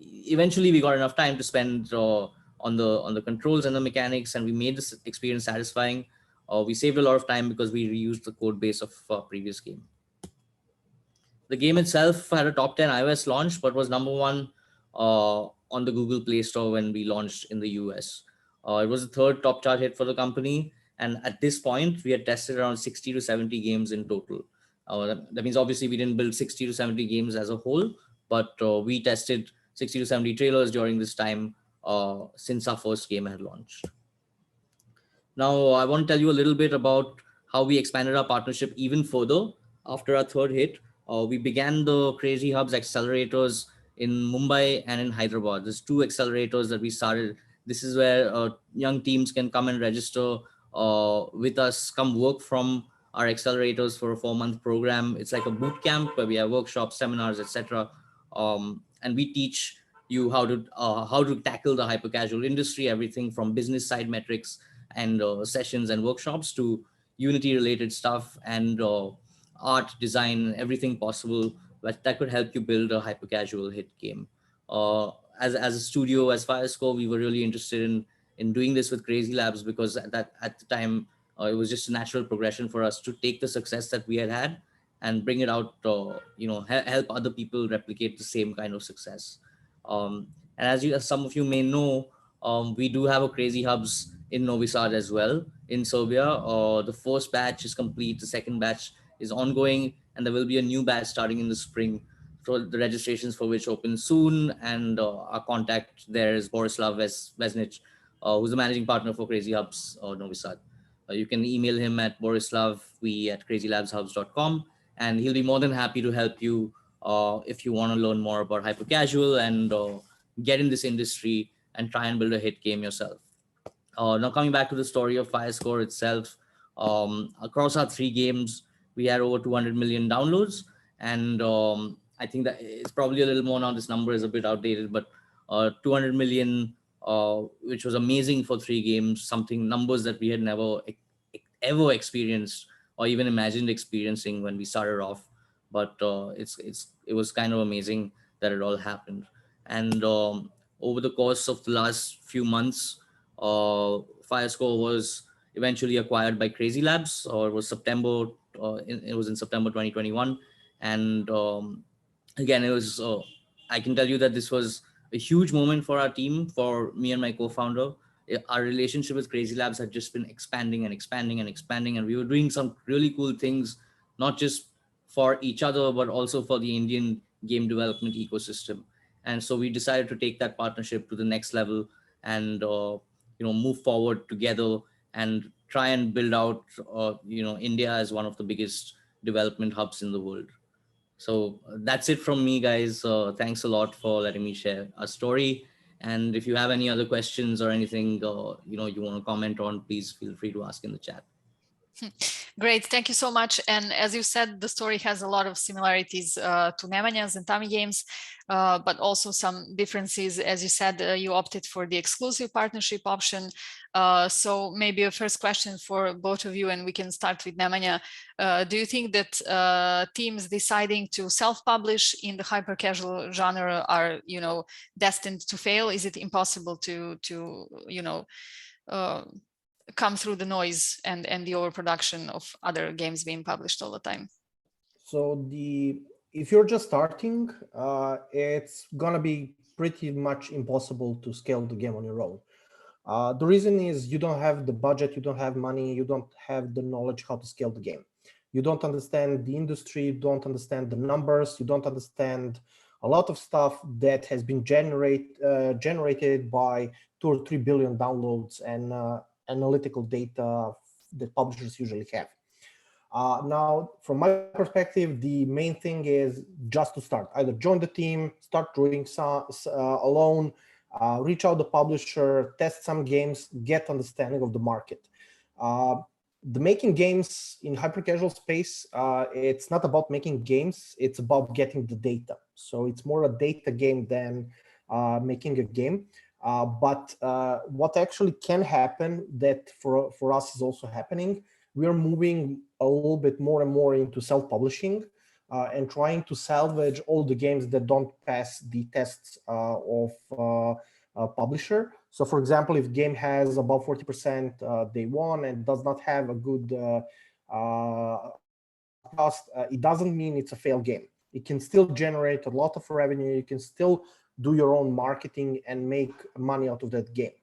Eventually, we got enough time to spend on the controls and the mechanics, and we made this experience satisfying. We saved a lot of time because we reused the code base of previous game. The game itself had a top 10 iOS launch, but was #1 on the Google Play Store when we launched in the US. It was the third top chart hit for the company. And at this point, we had tested around 60 to 70 games in total. That means obviously we didn't build 60 to 70 games as a whole, but we tested 60 to 70 trailers during this time since our first game had launched. Now, I want to tell you a little bit about how we expanded our partnership even further after our third hit. We began the Crazy Hubs accelerators in Mumbai and in Hyderabad. There's 2 accelerators that we started. This is where young teams can come and register with us, come work from our accelerators for a 4-month program. It's like a boot camp where we have workshops, seminars, etc. And we teach you how to tackle the hyper casual industry, everything from business side metrics and sessions and workshops to Unity related stuff and art, design, everything possible that could help you build a hyper casual hit game. As a studio, as Firescore, we were really interested in doing this with CrazyLabs because at the time it was just a natural progression for us to take the success that we had and bring it out, help other people replicate the same kind of success. And as some of you may know, we do have a Crazy Hubs in Novi Sad as well in Serbia. The first batch is complete, the second batch is ongoing, and there will be a new batch starting in the spring, for the registrations for which open soon. And our contact there is Borislav Vesnic, who's the managing partner for Crazy Hubs Novi Sad. You can email him at borislavv@crazylabshubs.com, and he'll be more than happy to help you if you want to learn more about hyper casual and get in this industry and try and build a hit game yourself. Now coming back to the story of Firescore itself, across our 3 games, we had over 200 million downloads, and I think that it's probably a little more now. This number is a bit outdated, but 200 million, which was amazing for 3 games, numbers that we had never ever experienced or even imagined experiencing when we started off. But it was kind of amazing that it all happened. And over the course of the last few months, Firescore was eventually acquired by CrazyLabs, or it was in September 2021. And again, it was I can tell you that this was a huge moment for our team, for me and my co-founder. Our relationship with CrazyLabs had just been expanding and expanding and expanding, and we were doing some really cool things, not just for each other, but also for the Indian game development ecosystem. And so we decided to take that partnership to the next level and move forward together and try and build out India as one of the biggest development hubs in the world. So that's it from me, guys. Thanks a lot for letting me share our story. And if you have any other questions or anything you want to comment on, please feel free to ask in the chat. Great, thank you so much. And as you said, the story has a lot of similarities to Nemanja's and Tami games, but also some differences. As you said, you opted for the exclusive partnership option. So maybe a first question for both of you, and we can start with Nemanja. Do you think that teams deciding to self-publish in the hyper-casual genre are, destined to fail? Is it impossible to come through the noise and the overproduction of other games being published all the time? So if you're just starting, it's gonna be pretty much impossible to scale the game on your own. The reason is you don't have the budget, you don't have money, you don't have the knowledge how to scale the game. you don't understand the industry, you don't understand the numbers, you don't understand a lot of stuff that has been generated by 2 or 3 billion downloads and analytical data that publishers usually have. Now, from my perspective, the main thing is just to start. Either join the team, start doing some alone, reach out the publisher, test some games, get understanding of the market. The making games in hyper-casual space, it's not about making games, it's about getting the data. So it's more a data game than making a game. But what actually can happen that for us is also happening, we are moving a little bit more and more into self-publishing and trying to salvage all the games that don't pass the tests of publisher. So for example, if game has about 40% day one and does not have a good cost, it doesn't mean it's a failed game. It can still generate a lot of revenue. You can still do your own marketing and make money out of that game.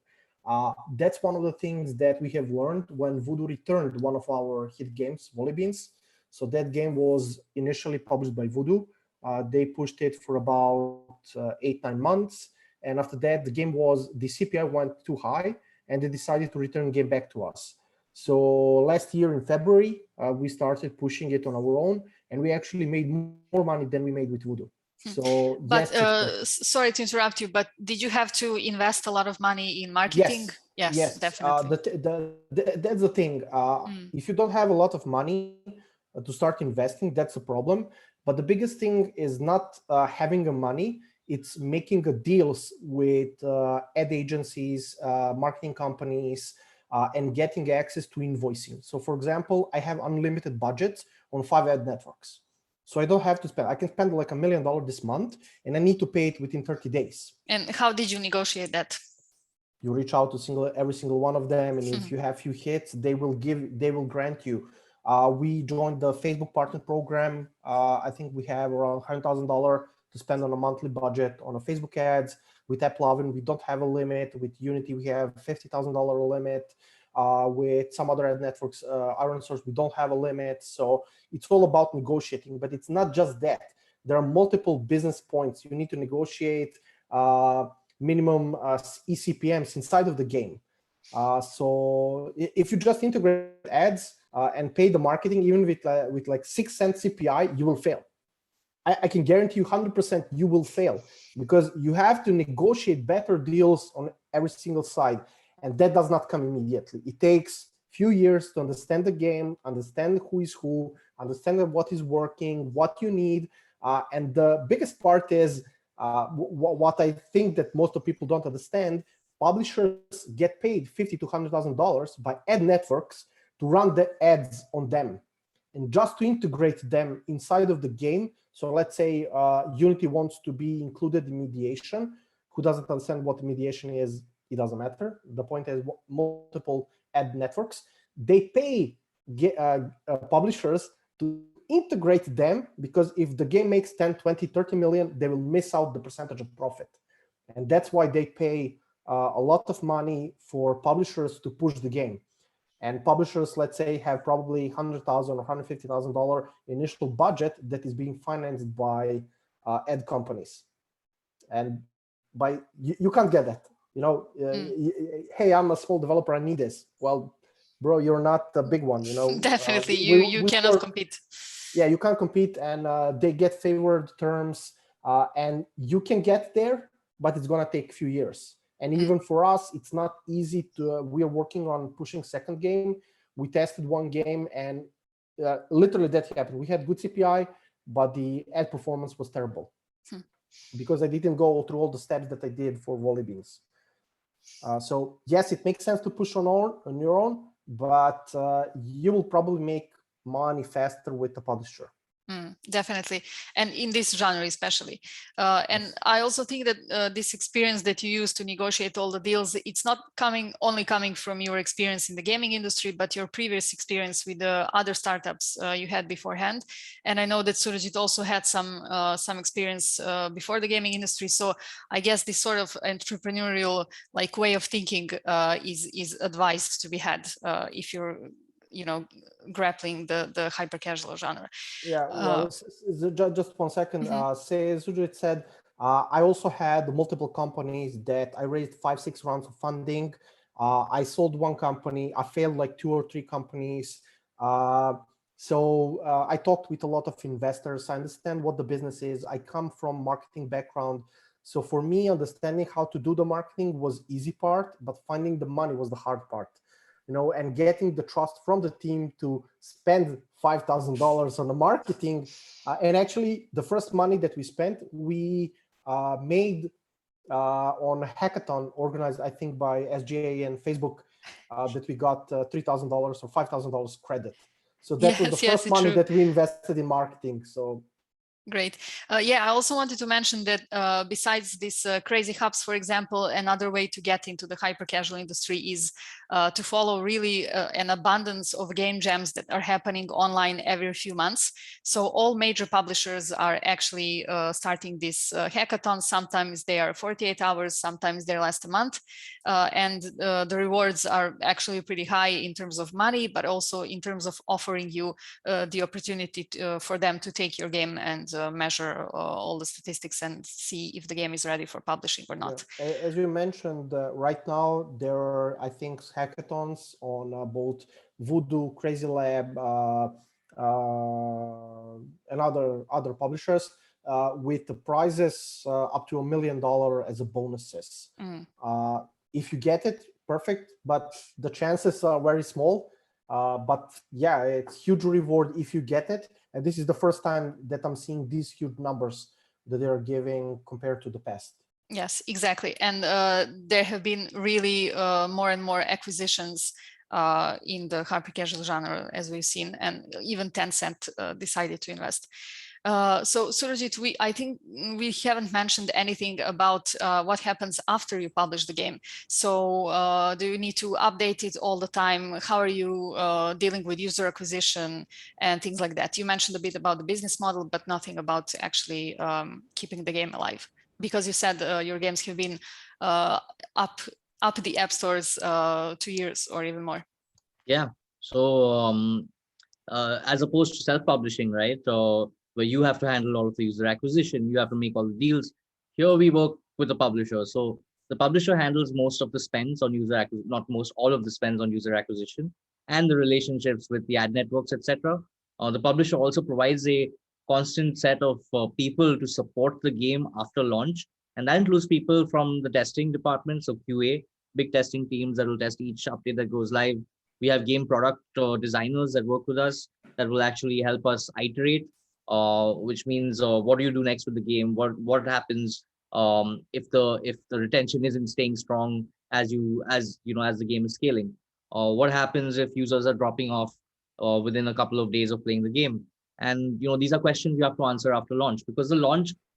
That's one of the things that we have learned when Voodoo returned one of our hit games, Volleybeans. So that game was initially published by Voodoo. They pushed it for about 8-9 months. And after that, the CPI went too high and they decided to return the game back to us. So last year in February, we started pushing it on our own, and we actually made more money than we made with Voodoo. So, but sorry to interrupt you, but did you have to invest a lot of money in marketing? Yes, definitely. That's the thing. If you don't have a lot of money to start investing, that's a problem. But the biggest thing is not having the money. It's making deals with ad agencies, marketing companies, and getting access to invoicing. So for example, I have unlimited budgets on 5 ad networks. So I don't have to spend, I can spend like $1 million this month and I need to pay it within 30 days. And how did you negotiate that? You reach out to every single one of them. And if you have few hits, they will grant you. We joined the Facebook partner program. I think we have around $100,000 to spend on a monthly budget on a Facebook ads. With AppLovin, we don't have a limit. With Unity, we have $50,000 limit. With some other ad networks, Iron Source, we don't have a limit. So it's all about negotiating, but it's not just that. There are multiple business points. You need to negotiate minimum eCPMs inside of the game. So if you just integrate ads and pay the marketing, even with like 6 cent CPI, you will fail. I can guarantee you 100% you will fail because you have to negotiate better deals on every single side. And that does not come immediately. It takes a few years to understand the game, understand who is who, understand what is working, what you need. And the biggest part is what I think that most of people don't understand. Publishers get paid $50,000 to $100,000 by ad networks to run the ads on them. And just to integrate them inside of the game. So let's say Unity wants to be included in mediation. Who doesn't understand what mediation is? It doesn't matter. The point is multiple ad networks. They pay publishers to integrate them because if the game makes 10, 20, 30 million, they will miss out the percentage of profit. And that's why they pay a lot of money for publishers to push the game. And publishers, let's say, have probably $100,000 or $150,000 initial budget that is being financed by ad companies. And you can't get that. You know, hey, I'm a small developer, I need this. Well, bro, you're not a big one, you know. Definitely, you cannot compete. Yeah, you can't compete, and they get favored terms, and you can get there, but it's gonna take a few years. And even for us, it's not easy to, we are working on pushing second game. We tested one game and literally that happened. We had good CPI, but the ad performance was terrible because I didn't go through all the steps that I did for Volleybeans. So yes, it makes sense to push on your own, but you will probably make money faster with the publisher. Definitely, and in this genre especially. And I also think that this experience that you use to negotiate all the deals, it's not only coming from your experience in the gaming industry, but your previous experience with the other startups you had beforehand. And I know that Surajit also had some experience before the gaming industry. So I guess this sort of entrepreneurial way of thinking is advised to be had if you're grappling the hyper casual genre. Yeah, well, just 1 second. Say Sujit said, I also had multiple companies that I raised 5-6 rounds of funding. I sold one company. I failed like 2 or 3 companies. So I talked with a lot of investors. I understand what the business is. I come from marketing background. So for me, understanding how to do the marketing was easy part, but finding the money was the hard part. And getting the trust from the team to spend $5,000 on the marketing. And actually, the first money that we spent, we made on a hackathon organized, I think, by SGA and Facebook, that we got $3,000 or $5,000 credit. So that was the first money that we invested in marketing. So. Great. Yeah, I also wanted to mention that besides these crazy hubs, for example, another way to get into the hyper casual industry is to follow really an abundance of game jams that are happening online every few months. So all major publishers are actually starting this hackathon. Sometimes they are 48 hours, sometimes they're less a month. And the rewards are actually pretty high in terms of money, but also in terms of offering you the opportunity for them to take your game and measure all the statistics and see if the game is ready for publishing or not. Yeah. As you mentioned, right now there are, I think, hackathons on both Voodoo, CrazyLabs, and other publishers with the prizes up to $1 million as a bonuses. If you get it, perfect, but the chances are very small. But yeah, it's huge reward if you get it. And this is the first time that I'm seeing these huge numbers that they are giving compared to the past. Yes, exactly. And there have been really more and more acquisitions in the hyper casual genre, as we've seen, and even Tencent decided to invest. So Surajit, I think we haven't mentioned anything about what happens after you publish the game. So do you need to update it all the time? How are you dealing with user acquisition and things like that? You mentioned a bit about the business model, but nothing about actually keeping the game alive. Because you said your games have been up the app stores 2 years or even more. Yeah. So as opposed to self-publishing, right? Where you have to handle all of the user acquisition, you have to make all the deals. Here we work with the publisher. So the publisher handles most of the spends on user acquisition, not most, all of the spends on user acquisition and the relationships with the ad networks, etc. The publisher also provides a constant set of people to support the game after launch. And that includes people from the testing department, so QA, big testing teams that will test each update that goes live. We have game product designers that work with us that will actually help us iterate, which means what do you do next with the game? What happens if the retention isn't staying strong as the game is scaling? What happens if users are dropping off within a couple of days of playing the game? And these are questions you have to answer after launch, because the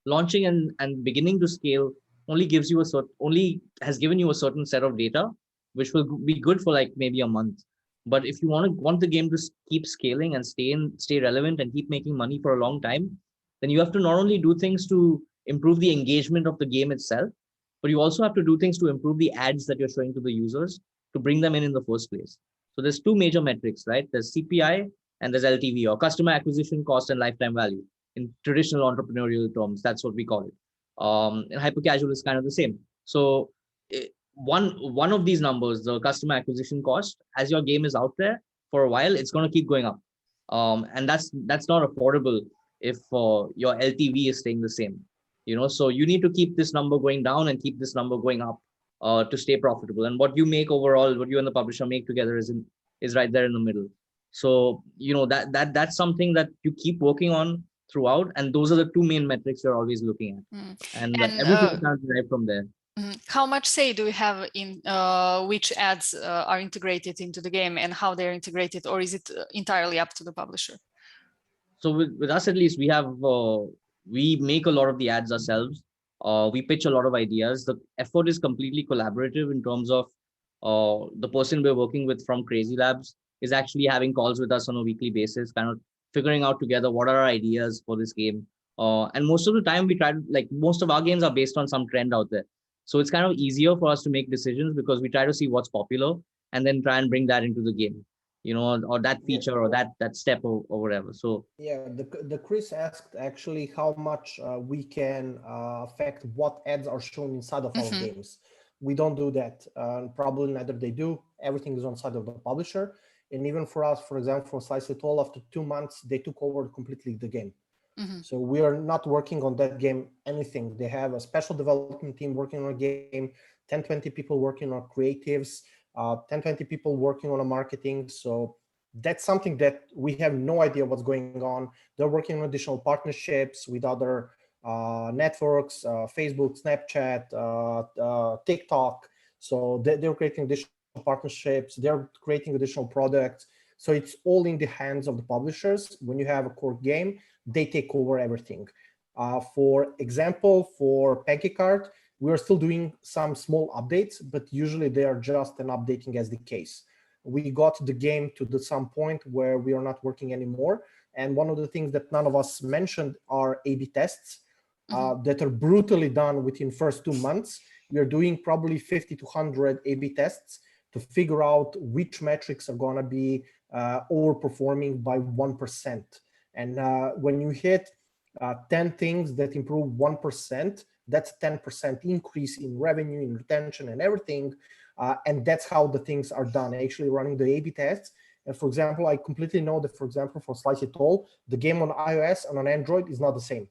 launching and beginning to scale only has given you a certain set of data, which will be good for like maybe a month. But if you want the game to keep scaling and stay relevant and keep making money for a long time, then you have to not only do things to improve the engagement of the game itself, but you also have to do things to improve the ads that you're showing to the users to bring them in the first place. So there's 2 major metrics, right? There's CPI and there's LTV, or customer acquisition cost and lifetime value. In traditional entrepreneurial terms, that's what we call it. And hyper casual is kind of the same. So one of these numbers, the customer acquisition cost, as your game is out there for a while, it's going to keep going up. And that's not affordable if your LTV is staying the same. So you need to keep this number going down and keep this number going up to stay profitable. And what you make overall, what you and the publisher make together is right there in the middle. So that's something that you keep working on throughout, and those are the 2 main metrics you're always looking at, and everything is derived from there. How much say do you have in which ads are integrated into the game and how they're integrated, or is it entirely up to the publisher? So with us, at least, we make a lot of the ads ourselves. We pitch a lot of ideas. The effort is completely collaborative in terms of the person we're working with from CrazyLabs is actually having calls with us on a weekly basis, kind of figuring out together what are our ideas for this game. And most of the time we try to, like, most of our games are based on some trend out there. So it's kind of easier for us to make decisions because we try to see what's popular and then try and bring that into the game. or that feature or that step or whatever. So yeah, the Chris asked actually how much we can affect what ads are shown inside of our games. We don't do that. Probably neither they do. Everything is on side of the publisher. And even for us, for example, for Slice It All, after 2 months, they took over completely the game. So we are not working on that game anything. They have a special development team working on a game, 10, 20 people working on creatives, 10, 20 people working on a marketing. So that's something that we have no idea what's going on. They're working on additional partnerships with other networks, Facebook, Snapchat, TikTok. So they're creating additional partnerships. They're creating additional products. So it's all in the hands of the publishers. When you have a core game, they take over everything. For example, for PeggyCart, we're still doing some small updates, but usually they are just an updating SDKs. We got the game to some point where we are not working anymore. And one of the things that none of us mentioned are A/B tests that are brutally done within first 2 months. We are doing probably 50 to 100 A/B tests to figure out which metrics are going to be overperforming by 1%. And when you hit 10 things that improve 1%, that's 10% increase in revenue, in retention, and everything. And that's how the things are done, actually running the A/B tests. And for example, I completely know that, for example, for Slice It All, the game on iOS and on Android is not the same.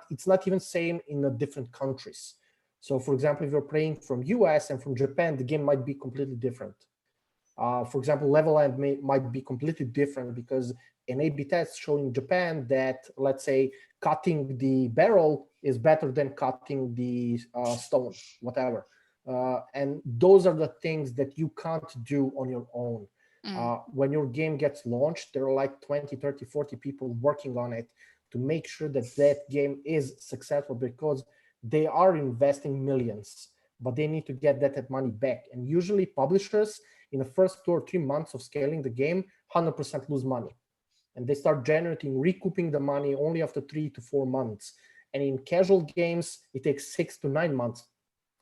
It's not even same in the different countries. So for example, if you're playing from US and from Japan, the game might be completely different. For example, level end might be completely different because an A/B test showing Japan that, let's say, cutting the barrel is better than cutting the stone, whatever. And those are the things that you can't do on your own. When your game gets launched, there are like 20, 30, 40 people working on it to make sure that that game is successful, because they are investing millions, but they need to get that money back. And usually publishers, in the first 2 or 3 months of scaling the game, 100% lose money. And they start generating, recouping the money only after 3 to 4 months. And in casual games, it takes 6 to 9 months,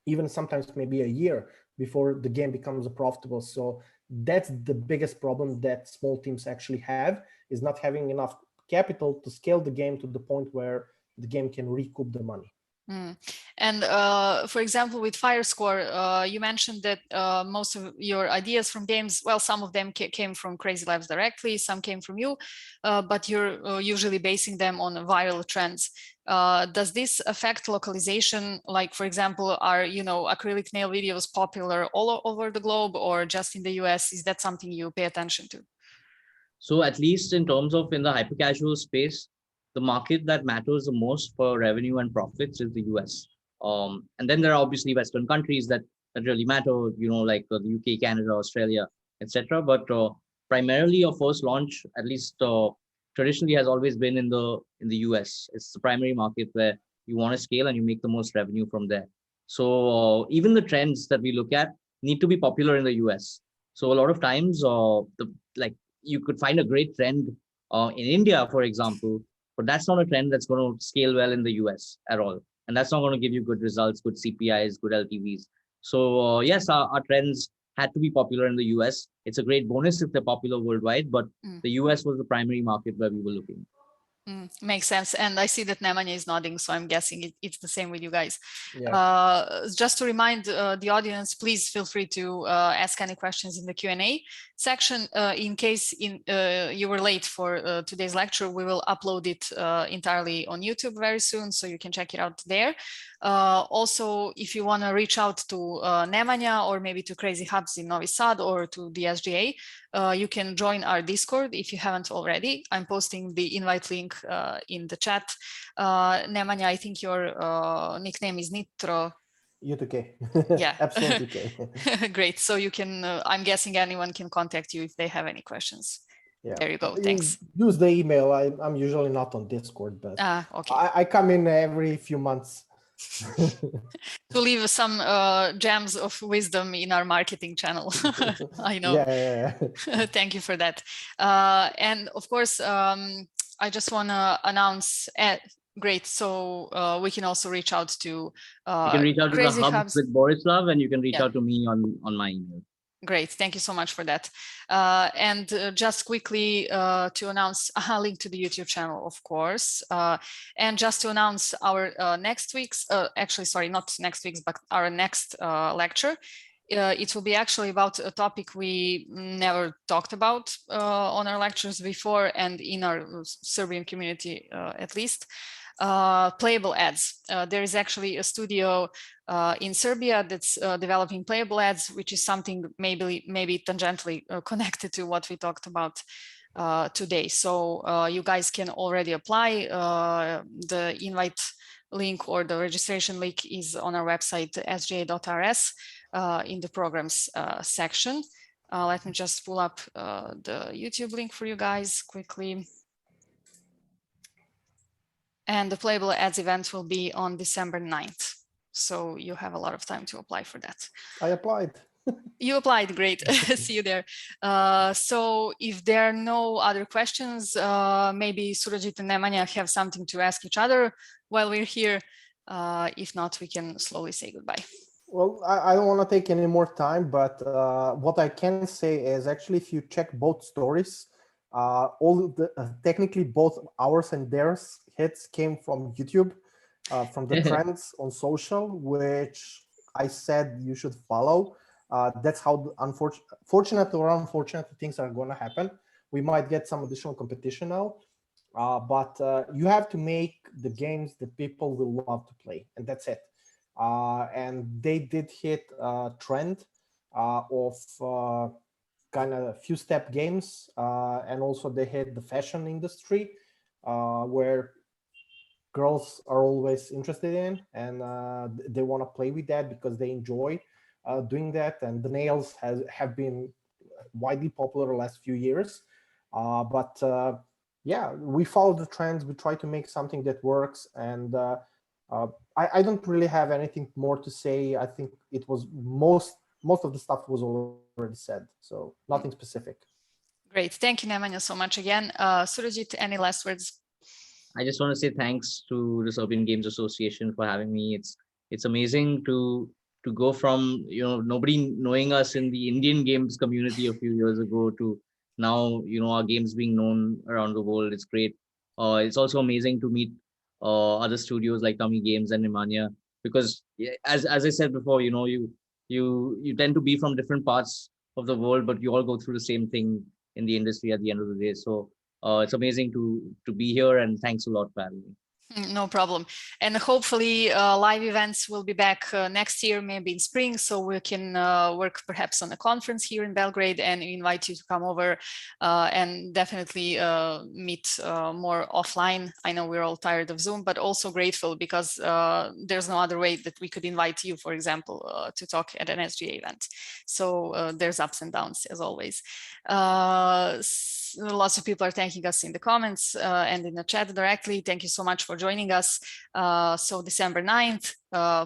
even sometimes maybe a year before the game becomes profitable. So that's the biggest problem that small teams actually have, is not having enough capital to scale the game to the point where the game can recoup the money. And for example, with Firescore, you mentioned that most of your ideas from games, well, some of them came from CrazyLabs directly, some came from you, but you're usually basing them on viral trends. Does this affect localization? Like, for example, are acrylic nail videos popular all over the globe or just in the US? Is that something you pay attention to? So at least in terms of in the hyper-casual space, the market that matters the most for revenue and profits is the US. And then there are obviously Western countries that really matter, like the UK, Canada, Australia, etc. But primarily your first launch, at least traditionally, has always been in the US. It's the primary market where you want to scale and you make the most revenue from there. So even the trends that we look at need to be popular in the US. So a lot of times, you could find a great trend in India, for example, but that's not a trend that's going to scale well in the US at all. And that's not going to give you good results, good CPIs, good LTVs. So yes, our trends had to be popular in the US. It's a great bonus if they're popular worldwide, but the US was the primary market where we were looking. Makes sense. And I see that Nemanja is nodding, so I'm guessing it's the same with you guys. Yeah. Just to remind the audience, please feel free to ask any questions in the Q&A section. In case you were late for today's lecture, we will upload it entirely on YouTube very soon, so you can check it out there. Also, if you want to reach out to Nemanja or maybe to Crazy Hubs in Novi Sad or to the SGA, you can join our Discord if you haven't already. I'm posting the invite link in the chat. Nemanja, I think your nickname is Nitro. U2K. Yeah. Absolutely. K. Great. So you can, I'm guessing anyone can contact you if they have any questions. Yeah. There you go. Thanks. Use the email. I'm usually not on Discord, but okay. I come in every few months. To leave some gems of wisdom in our marketing channel. I know. Yeah. Thank you for that. And of course, I just want to announce, great. So we can also reach out to you can reach out to the Hubs with Borislav, and you can reach out to me on my email. Great, thank you so much for that. And just quickly to announce a link to the YouTube channel, of course, and just to announce our next week's, actually, sorry, not next week's, but our next lecture. It will be actually about a topic we never talked about on our lectures before, and in our Serbian community at least. Playable ads. There is actually a studio in Serbia that's developing playable ads, which is something maybe tangentially connected to what we talked about today. So you guys can already apply. The invite link or the registration link is on our website, sga.rs, in the programs section. Let me just pull up the YouTube link for you guys quickly. And the playable ads event will be on December 9th. So you have a lot of time to apply for that. I applied. You applied, great. See you there. So if there are no other questions, maybe Surajit and Nemanja have something to ask each other while we're here. If not, we can slowly say goodbye. Well, I don't want to take any more time, but what I can say is actually, if you check both stories, technically both ours and theirs hits came from YouTube, from the trends on social, which I said you should follow. That's how fortunate or unfortunate things are going to happen. We might get some additional competition now, but you have to make the games that people will love to play, and that's it. And they did hit a trend of kind of few-step games, and also they hit the fashion industry, where girls are always interested in, and they want to play with that because they enjoy doing that. And the nails have been widely popular the last few years, but yeah, we follow the trends. We try to make something that works, and I don't really have anything more to say. I think it was most of the stuff was already said, so nothing specific. Great, thank you, Nemanja, so much again. Surajit, any last words? I just want to say thanks to the Serbian Games Association for having me. It's amazing to go from nobody knowing us in the Indian games community a few years ago to now our games being known around the world. It's great. It's also amazing to meet other studios like Tummy Games and Nemanja, because as I said before, you tend to be from different parts of the world, but you all go through the same thing in the industry at the end of the day. So it's amazing to be here, and thanks a lot for having me. No problem. And hopefully live events will be back next year, maybe in spring, so we can work perhaps on a conference here in Belgrade, and invite you to come over and definitely meet more offline. I know we're all tired of Zoom, but also grateful because there's no other way that we could invite you, for example, to talk at an SGA event. So there's ups and downs as always. Lots of people are thanking us in the comments and in the chat directly. Thank you so much for joining us. So December 9th,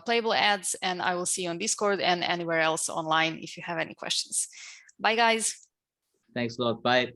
playable ads, and I will see you on Discord and anywhere else online if you have any questions. Bye, guys. Thanks a lot. Bye.